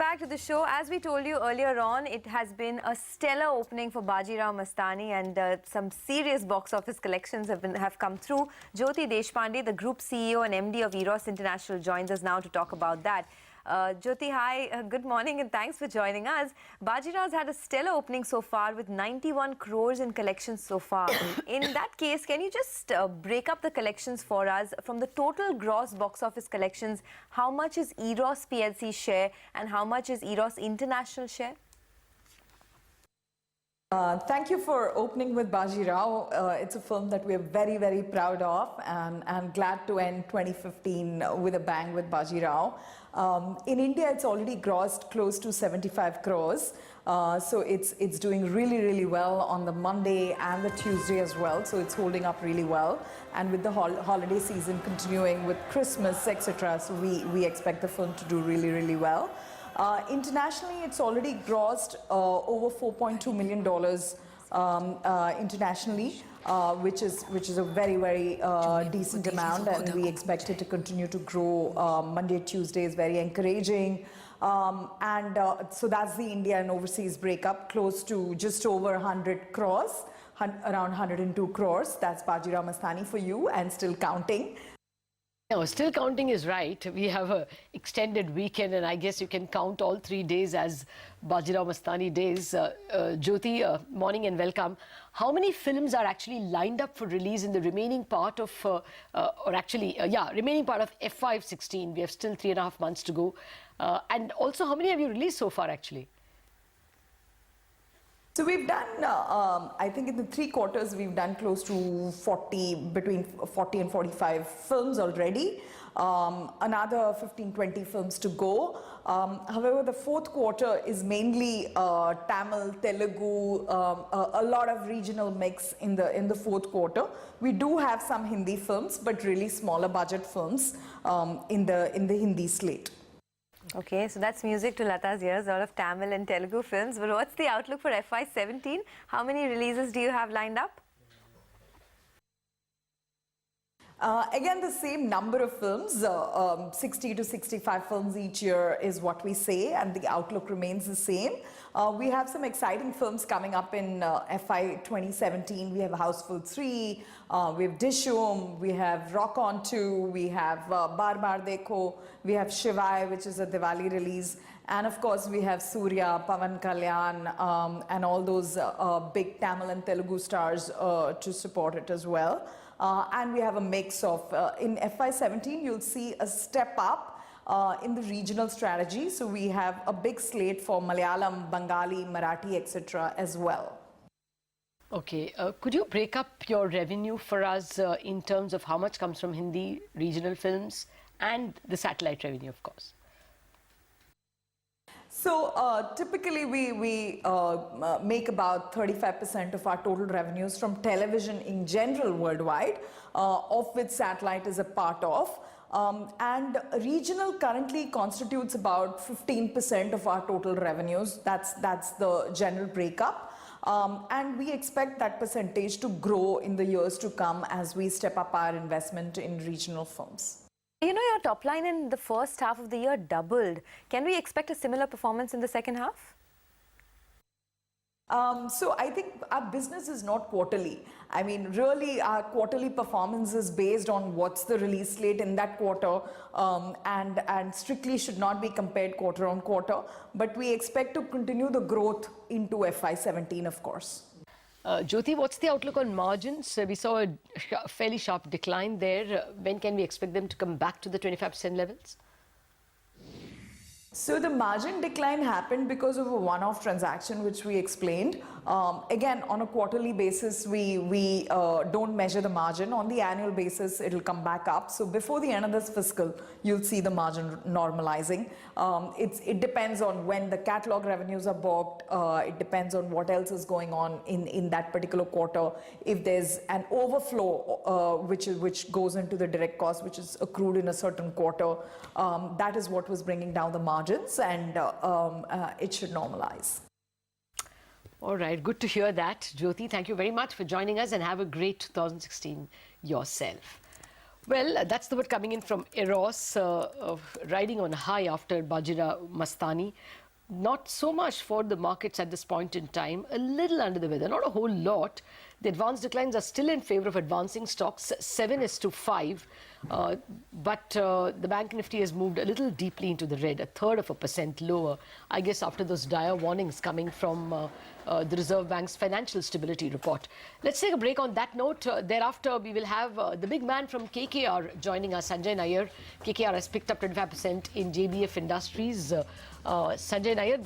back to the show. As we told you earlier on, it has been a stellar opening for Bajirao Mastani, and some serious box office collections have come through. Jyoti Deshpande, the Group CEO and MD of Eros International, joins us now to talk about that. Jyoti, hi, good morning and thanks for joining us. Bajirao's had a stellar opening so far with 91 crores in collections so far. In that case, can you just break up the collections for us? From the total gross box office collections, how much is Eros PLC's share and how much is Eros International share? Thank you for opening with Bajirao. It's a film that we're very, very proud of, and I'm glad to end 2015 with a bang with Bajirao. In India, it's already grossed close to 75 crores. So it's doing really, really well on the Monday and the Tuesday as well. So it's holding up really well. And with the holiday season continuing with Christmas, etc., so we expect the film to do really, really well. Internationally, it's already grossed over $4.2 million internationally, which is a very, very decent amount, and we expect it to continue to grow. Monday, Tuesday is very encouraging. So that's the India and overseas breakup, close to just over 100 crores, around 102 crores. That's Bajirao Mastani for you, and still counting. No, still counting is right. We have an extended weekend, and I guess you can count all 3 days as Bajirao Mastani days. Jyoti, morning and welcome. How many films are actually lined up for release in the remaining part of, remaining part of FY16? We have still 3.5 months to go. And also, how many have you released so far, actually? So we've done, I think in the 3 quarters, we've done close to 40, between 40 and 45 films already. Another 15-20 films to go. However, the 4th quarter is mainly Tamil, Telugu, a lot of regional mix in the 4th quarter. We do have some Hindi films, but really smaller budget films in the Hindi slate. Okay, so that's music to Lata's ears, a lot of Tamil and Telugu films. But what's the outlook for FY17? How many releases do you have lined up? Again, the same number of films, 60 to 65 films each year is what we say, and the outlook remains the same. We have some exciting films coming up in FY 2017. We have Houseful 3, we have Dishum, we have Rock On 2, we have Bar Bar Dekho, we have Shivai, which is a Diwali release, and of course we have Surya, Pavan Kalyan, and all those big Tamil and Telugu stars to support it as well. And we have a mix of, in FY17, you'll see a step up in the regional strategy. So we have a big slate for Malayalam, Bengali, Marathi, etc. as well. Okay, could you break up your revenue for us in terms of how much comes from Hindi regional films and the satellite revenue, of course? So typically we make about 35% of our total revenues from television in general worldwide, of which satellite is a part of. And regional currently constitutes about 15% of our total revenues. That's the general breakup. And we expect that percentage to grow in the years to come as we step up our investment in regional films. You know, your top line in the first half of the year doubled. Can we expect a similar performance in the second half? So I think our business is not quarterly. I mean, really our quarterly performance is based on what's the release slate in that quarter, and strictly should not be compared quarter on quarter. But we expect to continue the growth into FY17, of course. Jyoti, what's the outlook on margins? We saw a fairly sharp decline there. When can we expect them to come back to the 25% levels? So the margin decline happened because of a one-off transaction which we explained. Again, on a quarterly basis, we don't measure the margin. On the annual basis, it'll come back up. So before the end of this fiscal, you'll see the margin normalizing. It depends on when the catalog revenues are booked. It depends on what else is going on in that particular quarter. If there's an overflow which goes into the direct cost, which is accrued in a certain quarter, that is what was bringing down the margins, and it should normalize. All right, good to hear that. Jyoti, thank you very much for joining us, and have a great 2016 yourself. Well, that's the word coming in from Eros, riding on high after Bajirao Mastani. Not so much for the markets at this point in time, a little under the weather, not a whole lot. The advanced declines are still in favor of advancing stocks, 7:5. But the Bank Nifty has moved a little deeply into the red, 1/3% lower, I guess after those dire warnings coming from the Reserve Bank's financial stability report. Let's take a break on that note. Thereafter, we will have the big man from KKR joining us, Sanjay Nair. KKR has picked up 25% in JBF Industries. Sanjay Nair, the